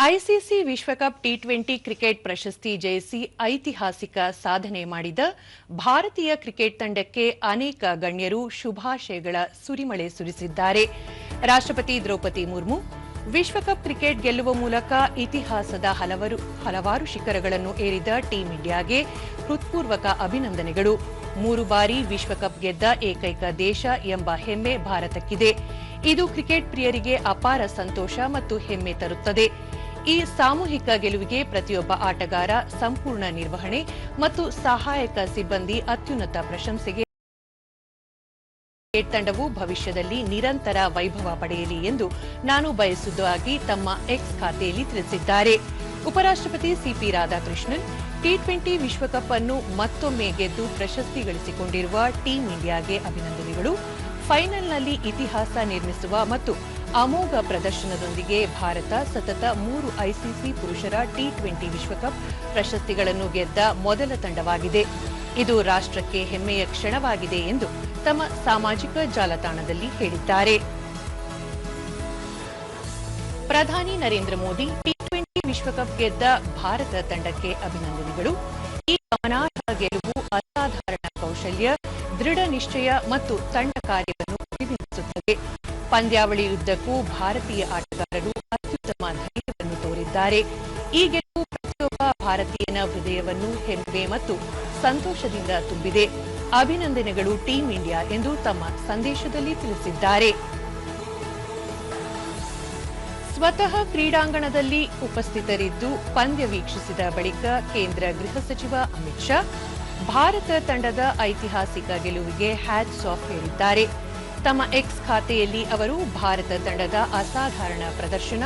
ICC ವಿಶ್ವಕಪ್ T20 cricket ಪ್ರಶಸ್ತಿ ಜಯಿಸಿ ಐತಿಹಾಸಿಕ ಸಾಧನೆ ಮಾಡಿದ ಭಾರತೀಯ ಕ್ರಿಕೆಟ್ ತಂಡಕ್ಕೆ ಅನೇಕ ಗಣ್ಯರು ಶುಭಾಶಯಗಳ ಸುರಿಮಳೆ ಸುರಿಸಿದ್ದಾರೆ. ರಾಷ್ಟ್ರಪತಿ ದ್ರೌಪದಿ ಮುರ್ಮು ವಿಶ್ವಕಪ್ ಕ್ರಿಕೆಟ್ ಗೆಲ್ಲುವ ಮೂಲಕ ಇತಿಹಾಸದ ಹಲವಾರು ಶಿಖರಗಳನ್ನು ಏರಿದ ಟೀಂ ಇಂಡಿಯಾಗೆ ಹೃತ್ಪೂರ್ವಕ ಅಭಿನಂದನೆಗಳು. 3 ಬಾರಿ ವಿಶ್ವಕಪ್ ಗೆದ್ದ ಏಕೈಕ ದೇಶ ಎಂಬ ಹೆಮ್ಮೆ ಭಾರತಕ್ಕಿದೆ. ಇದು ಕ್ರಿಕೆಟ್ ಪ್ರಿಯರಿಗೆ ಅಪಾರ ಸಂತೋಷ ಮತ್ತು ಹೆಮ್ಮೆ ತರುತ್ತದೆ. ಈ ಸಾಮೂಹಿಕ ಗೆಲುವಿಗೆ ಪ್ರತಿಯೊಬ್ಬ ಆಟಗಾರ, ಸಂಪೂರ್ಣ ನಿರ್ವಹಣೆ ಮತ್ತು ಸಹಾಯಕ ಸಿಬ್ಬಂದಿ ಅತ್ಯುನ್ನತ ಪ್ರಶಂಸೆಗೆ ಕ್ರಿಕೆಟ್ ತಂಡವು ಭವಿಷ್ಯದಲ್ಲಿ ನಿರಂತರ ವೈಭವ ಪಡೆಯಲಿ ಎಂದು ನಾನು ಬಯಸುವುದಾಗಿ ತಮ್ಮ ಎಕ್ಸ್ ಖಾತೆಯಲ್ಲಿ ತಿಳಿಸಿದ್ದಾರೆ. ಉಪರಾಷ್ಟ್ರಪತಿ ಸಿಪಿ ರಾಧಾಕೃಷ್ಣನ್ ಟಿ20 ವಿಶ್ವಕಪ್ ಅನ್ನು ಮತ್ತೊಮ್ಮೆ ಗೆದ್ದು ಪ್ರಶಸ್ತಿ ಗಳಿಸಿಕೊಂಡಿರುವ ಟೀಂ ಇಂಡಿಯಾಗೆ ಅಭಿನಂದನೆಗಳು. ಫೈನಲ್ನಲ್ಲಿ ಇತಿಹಾಸ ನಿರ್ಮಿಸುವ ಮತ್ತು ಅಮೋಘ ಪ್ರದರ್ಶನದೊಂದಿಗೆ ಭಾರತ ಸತತ 3 ಐಸಿಸಿ ಪುರುಷರ ಟಿ20 ವಿಶ್ವಕಪ್ ಪ್ರಶಸ್ತಿಗಳನ್ನು ಗೆದ್ದ ಮೊದಲ ತಂಡವಾಗಿದೆ. ಇದು ರಾಷ್ಟ್ರಕ್ಕೆ ಹೆಮ್ಮೆಯ ಕ್ಷಣವಾಗಿದೆ ಎಂದು ತಮ್ಮ ಸಾಮಾಜಿಕ ಜಾಲತಾಣದಲ್ಲಿ ಹೇಳಿದ್ದಾರೆ. ಪ್ರಧಾನಿ ನರೇಂದ್ರ ಮೋದಿ ಟಿ20 ವಿಶ್ವಕಪ್ ಗೆದ್ದ ಭಾರತ ತಂಡಕ್ಕೆ ಅಭಿನಂದನೆಗಳು. ಈ ಗಮನಾರ್ಹ ಗೆಲುವು ಅಸಾಧಾರಣ ಕೌಶಲ್ಯ, ದೃಢ ನಿಶ್ಚಯ ಮತ್ತು ತಂಡ ಕಾರ್ಯವನ್ನು ಪ್ರತಿಬಿಂಬಿಸುತ್ತದೆ. ಪಂದ್ಯಾವಳಿಯುದ್ದಕ್ಕೂ ಭಾರತೀಯ ಆಟಗಾರರು ಅತ್ಯುತ್ತಮ ಧೈರ್ಯವನ್ನು ತೋರಿದ್ದಾರೆ. ಈ ಗೆಲುವು ಪ್ರತಿಯೊಬ್ಬ ಭಾರತೀಯನ ಹೃದಯವನ್ನು ಹೆಮ್ಮೆ ಮತ್ತು ಸಂತೋಷದಿಂದ ತುಂಬಿದೆ. ಅಭಿನಂದನೆಗಳು ಟೀಂ ಇಂಡಿಯಾ ಎಂದು ತಮ್ಮ ಸಂದೇಶದಲ್ಲಿ ತಿಳಿಸಿದ್ದಾರೆ. ಸ್ವತಃ ಕ್ರೀಡಾಂಗಣದಲ್ಲಿ ಉಪಸ್ಥಿತರಿದ್ದು ಪಂದ್ಯ ವೀಕ್ಷಿಸಿದ ಬಳಿಕ ಕೇಂದ್ರ ಗೃಹ ಸಚಿವ ಅಮಿತ್ ಶಾ ಭಾರತ ತಂಡದ ಐತಿಹಾಸಿಕ ಗೆಲುವಿಗೆ ಹ್ಯಾಟ್ಸ್ ಆಫ್ ಹೇಳಿದ್ದಾರೆ. ತಮ್ಮ ಎಕ್ಸ್ ಖಾತೆಯಲ್ಲಿ ಅವರು ಭಾರತ ತಂಡದ ಅಸಾಧಾರಣ ಪ್ರದರ್ಶನ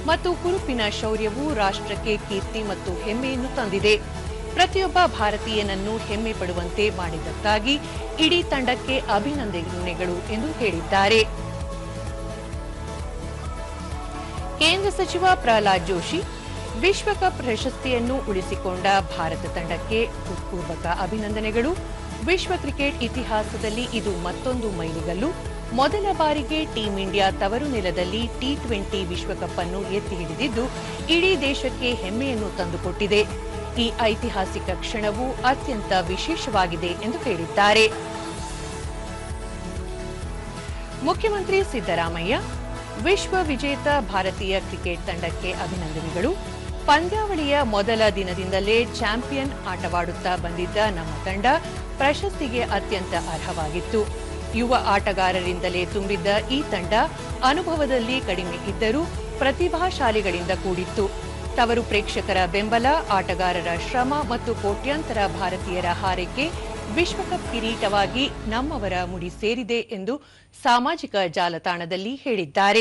ಮತ್ತು ಹುರುಪಿನ ಶೌರ್ಯವು ರಾಷ್ಟ್ರಕ್ಕೆ ಕೀರ್ತಿ ಮತ್ತು ಹೆಮ್ಮೆಯನ್ನು ತಂದಿದೆ. ಪ್ರತಿಯೊಬ್ಬ ಭಾರತೀಯನನ್ನು ಹೆಮ್ಮೆ ಪಡುವಂತೆ ಮಾಡಿದ್ದಕ್ಕಾಗಿ ಇಡೀ ತಂಡಕ್ಕೆ ಅಭಿನಂದನೆಗಳು ಎಂದು ಹೇಳಿದ್ದಾರೆ. ಕೇಂದ್ರ ಸಚಿವ ಪ್ರಹ್ಲಾದ್ ಜೋಶಿ ವಿಶ್ವಕಪ್ ಪ್ರಶಸ್ತಿಯನ್ನು ಉಳಿಸಿಕೊಂಡ ಭಾರತ ತಂಡಕ್ಕೆ ಹೃತ್ಪೂರ್ವಕ ಅಭಿನಂದನೆಗಳು. ವಿಶ್ವ ಕ್ರಿಕೆಟ್ ಇತಿಹಾಸದಲ್ಲಿ ಇದು ಮತ್ತೊಂದು ಮೈಲಿಗಲ್ಲು. ಮೊದಲ ಬಾರಿಗೆ ಟೀಂ ಇಂಡಿಯಾ ತವರು ನೆಲದಲ್ಲಿ ಟಿ20 ವಿಶ್ವಕಪ್ ಅನ್ನು ಎತ್ತಿ ಹಿಡಿದಿದ್ದು ಇಡೀ ದೇಶಕ್ಕೆ ಹೆಮ್ಮೆಯನ್ನು ತಂದುಕೊಟ್ಟಿದೆ. ಈ ಐತಿಹಾಸಿಕ ಕ್ಷಣವು ಅತ್ಯಂತ ವಿಶೇಷವಾಗಿದೆ ಎಂದು ಹೇಳಿದ್ದಾರೆ. ಮುಖ್ಯಮಂತ್ರಿ ಸಿದ್ದರಾಮಯ್ಯ ವಿಶ್ವ ವಿಜೇತ ಭಾರತೀಯ ಕ್ರಿಕೆಟ್ ತಂಡಕ್ಕೆ ಅಭಿನಂದನೆಗಳು. ಪಂದ್ಯಾವಳಿಯ ಮೊದಲ ದಿನದಿಂದಲೇ ಚಾಂಪಿಯನ್ ಆಟವಾಡುತ್ತಾ ಬಂದಿದ್ದ ನಮ್ಮ ತಂಡ ಪ್ರಶಸ್ತಿಗೆ ಅತ್ಯಂತ ಅರ್ಹವಾಗಿತ್ತು. ಯುವ ಆಟಗಾರರಿಂದಲೇ ತುಂಬಿದ್ದ ಈ ತಂಡ ಅನುಭವದಲ್ಲಿ ಕಡಿಮೆ ಇದ್ದರೂ ಪ್ರತಿಭಾಶಾಲಿಗಳಿಂದ ಕೂಡಿತ್ತು. ತವರು ಪ್ರೇಕ್ಷಕರ ಬೆಂಬಲ, ಆಟಗಾರರ ಶ್ರಮ ಮತ್ತು ಕೋಟ್ಯಾಂತರ ಭಾರತೀಯರ ಹಾರೈಕೆ ವಿಶ್ವಕಪ್ ಕಿರೀಟವಾಗಿ ನಮ್ಮವರ ಮುಡಿ ಸೇರಿದೆ ಎಂದು ಸಾಮಾಜಿಕ ಜಾಲತಾಣದಲ್ಲಿ ಹೇಳಿದ್ದಾರೆ.